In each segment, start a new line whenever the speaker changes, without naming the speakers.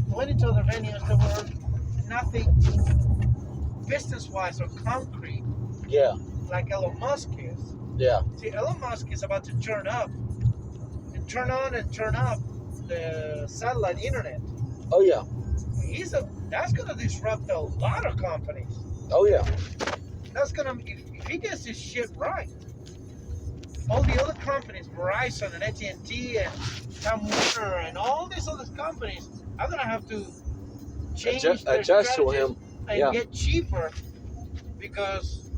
went into other venues that were nothing business-wise or concrete,
Yeah.
like Elon Musk is.
Yeah.
See, Elon Musk is about to turn up and turn on and turn up the satellite internet.
Oh yeah.
That's gonna disrupt a lot of companies.
Oh yeah.
That's gonna if he gets this shit right. All the other companies, Verizon and AT&T and Time Warner and all these other companies, are gonna have to change their
adjust to
strategies
him.
and
Yeah.
get cheaper because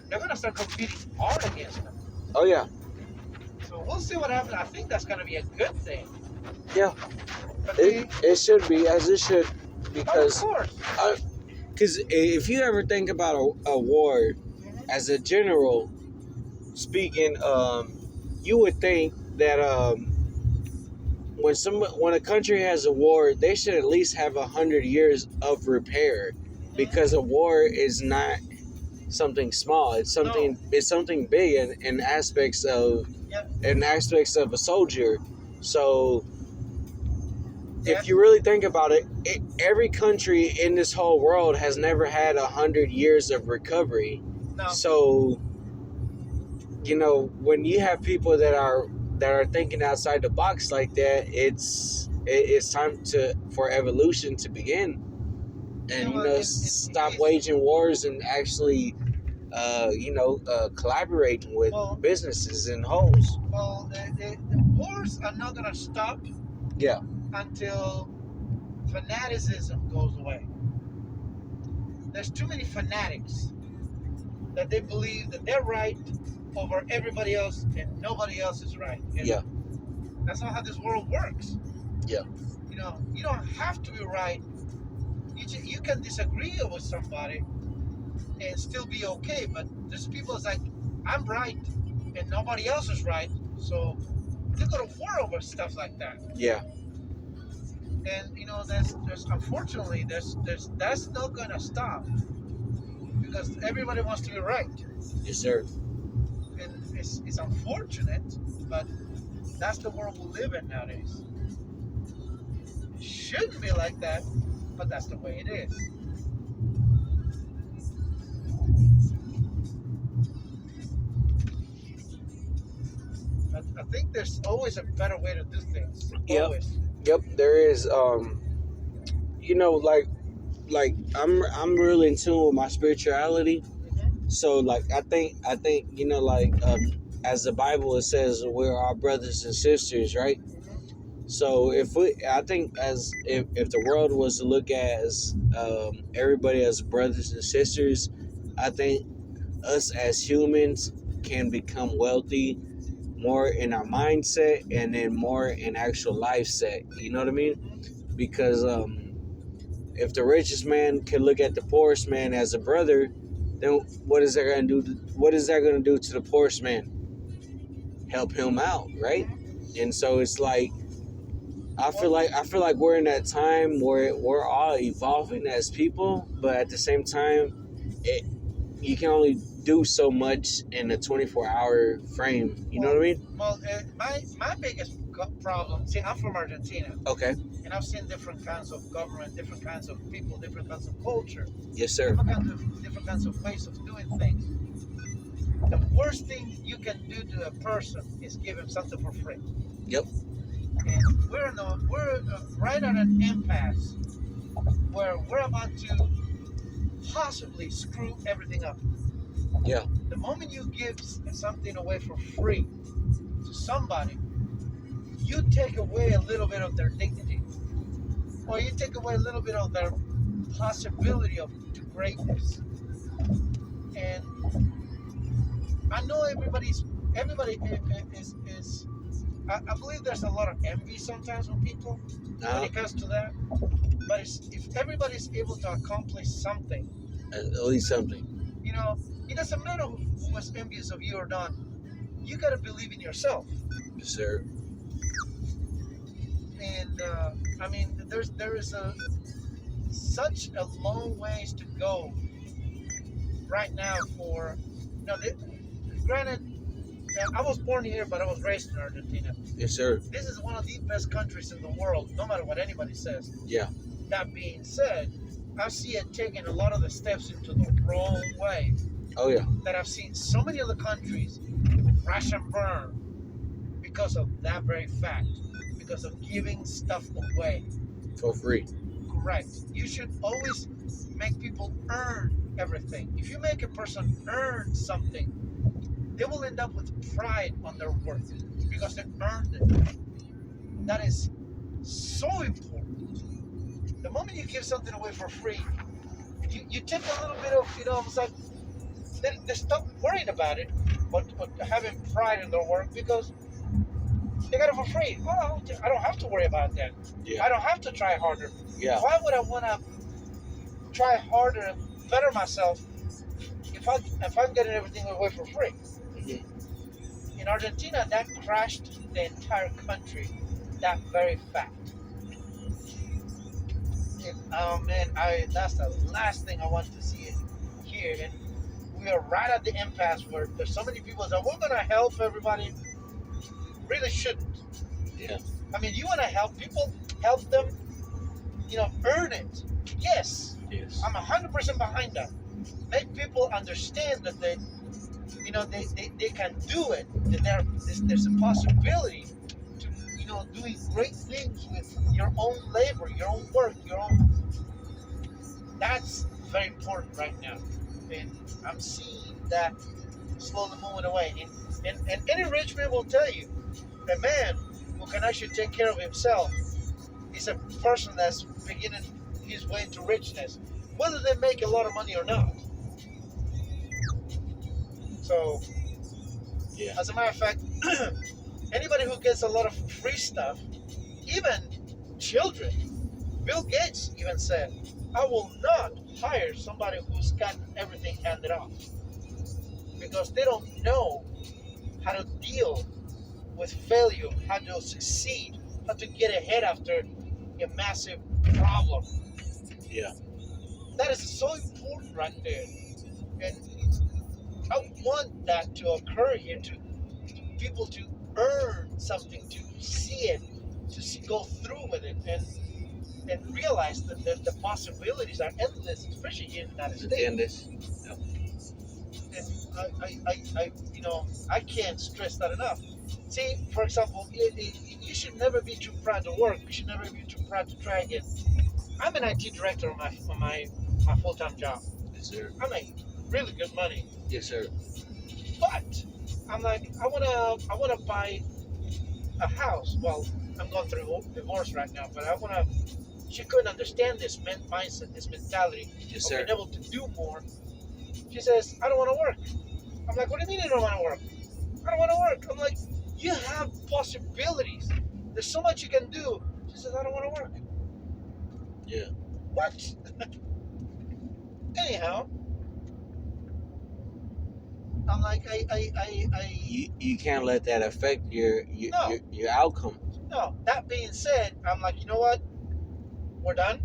they're gonna start competing hard against them.
Oh yeah.
So we'll see what happens. I think that's gonna be a good thing.
Yeah.
But
It should be, as it should,
of
because
course.
if you ever think about a war,
Mhm.
as a general speaking, you would think that when a country has a war, they should at least have 100 years of repair, because a war is not something small. It's something.
No.
It's something big in aspects of
Yep.
a soldier. So
Yes.
if you really think about it, every country in this whole world has never had 100 years of recovery.
No.
So, when you have people that are thinking outside the box like that, it's time for evolution to begin, and stop waging wars and actually, collaborating with businesses and wholes.
Well, the wars are not gonna stop.
Yeah.
Until fanaticism goes away. There's too many fanatics that they believe that they're right over everybody else and nobody else is right. And
yeah.
That's not how this world works.
Yeah.
You don't have to be right. You can disagree with somebody and still be okay, but there's people that's like, I'm right and nobody else is right, so they go to war over stuff like that.
Yeah.
And there's unfortunately that's not gonna stop because everybody wants to be right.
Yes, sir.
And it's unfortunate, but that's the world we live in nowadays. It shouldn't be like that, but that's the way it is. I think there's always a better way to do things.
Yep.
Always.
Yep, there is. Like I'm really in tune with my spirituality.
Mm-hmm.
So like I think as the Bible it says, we're our brothers and sisters, right?
Mm-hmm.
So if the world was to look at as everybody as brothers and sisters, I think us as humans can become wealthy more in our mindset and then more in actual life set. You know what I mean? Because if the richest man can look at the poorest man as a brother, then what is that going to do? What is that going to do to the poorest man? Help him out, right? And so it's like I feel like we're in that time where we're all evolving as people, but at the same time, you can only do so much in a 24-hour frame. You know what I mean?
Well, my biggest problem. See, I'm from Argentina.
Okay.
And I've seen different kinds of government, different kinds of people, different kinds of culture.
Yes, sir.
Different kinds of ways of doing things. The worst thing you can do to a person is give him something for free.
Yep.
And we're right at an impasse where we're about to possibly screw everything up.
Yeah.
The moment you give something away for free to somebody, you take away a little bit of their dignity, or you take away a little bit of their possibility to greatness. And I know everybody is. I believe there's a lot of envy sometimes with people when it comes to that. But if everybody's able to accomplish something,
at least something,
it doesn't matter who was envious of you or not. You gotta believe in yourself.
Yes, sir.
And there is such a long ways to go right now for granted I was born here, but I was raised in Argentina.
Yes, sir.
This is one of the best countries in the world, no matter what anybody says.
Yeah.
That being said, I see it taking a lot of the steps into the wrong way.
Oh yeah.
That I've seen so many other countries crash and burn because of that very fact, because of giving stuff away.
For free.
Correct. You should always make people earn everything. If you make a person earn something, they will end up with pride on their work because they earned it. That is so important. The moment you give something away for free, you take a little bit of, it's like they stop worrying about it, but having pride in their work because they got it for free. Well, I don't have to worry about that.
Yeah.
I don't have to try harder.
Yeah.
Why would I want to try harder and better myself if I'm getting everything away for free?
Mhm.
In Argentina, that crashed the entire country. That very fact. Oh man, that's the last thing I want to see here. And we are right at the impasse where there's so many people that we're gonna help everybody. Really shouldn't.
Yeah.
I mean, you want to help people, help them, earn it. Yes,
Yes.
I'm 100% behind that. Make people understand that they can do it. That there's a possibility to, doing great things with your own labor, your own work, your own. That's very important right now, and I'm seeing that slowly moving away. And any rich man will tell you, a man who can actually take care of himself is a person that's beginning his way to richness, whether they make a lot of money or not. So,
Yeah.
as a matter of fact, anybody who gets a lot of free stuff, even children, Bill Gates even said, I will not hire somebody who's got everything handed off because they don't know how to deal with failure, how to succeed, how to get ahead after a massive problem.
Yeah.
That is so important right there. And I want that to occur here, to people to earn something, to see it, to go through with it, and realize that the possibilities are endless, especially here in the United States.
Entiendes? Yep.
And I can't stress that enough. See, for example, you should never be too proud to work. You should never be too proud to try again. I'm an IT director on my full-time job.
Yes, sir.
I make really good money,
Yes, sir.
but I'm like, I wanna buy a house. Well, I'm going through a divorce right now, but she couldn't understand this mindset, this mentality
Yes,
of
sir.
being able to do more. She says, I don't want to work. I'm like, what do you mean you don't want to work? I don't want to work. I'm like, you have possibilities. There's so much you can do. She says, I don't want to work.
Yeah.
What? Anyhow, I'm like,
You can't let that affect your
No.
your outcome.
no. That being said, I'm like, you know what? We're done.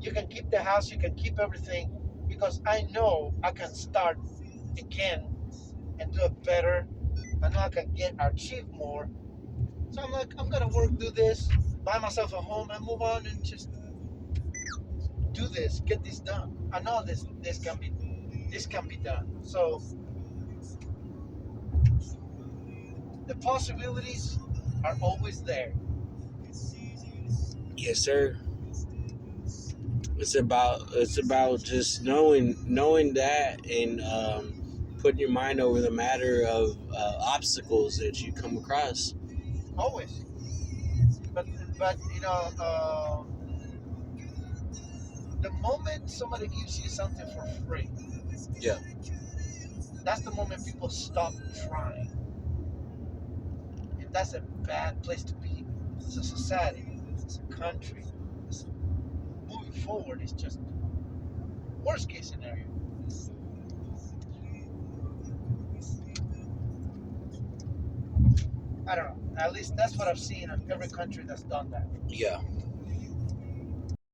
You can keep the house. You can keep everything because I know I can start again and do it better. I know I can achieve more. So I'm like, I'm gonna do this, buy myself a home, and move on and just do this, get this done. I know this can be done. So the possibilities are always there.
Yes, sir. It's about just knowing that and putting your mind over the matter of obstacles that you come across.
Always. But the moment somebody gives you something for free,
Yeah.
that's the moment people stop trying. And that's a bad place to be. It's a society, it's a country. Moving forward is just worst case scenario. I don't know. At least that's what I've seen in every country that's done that.
Yeah.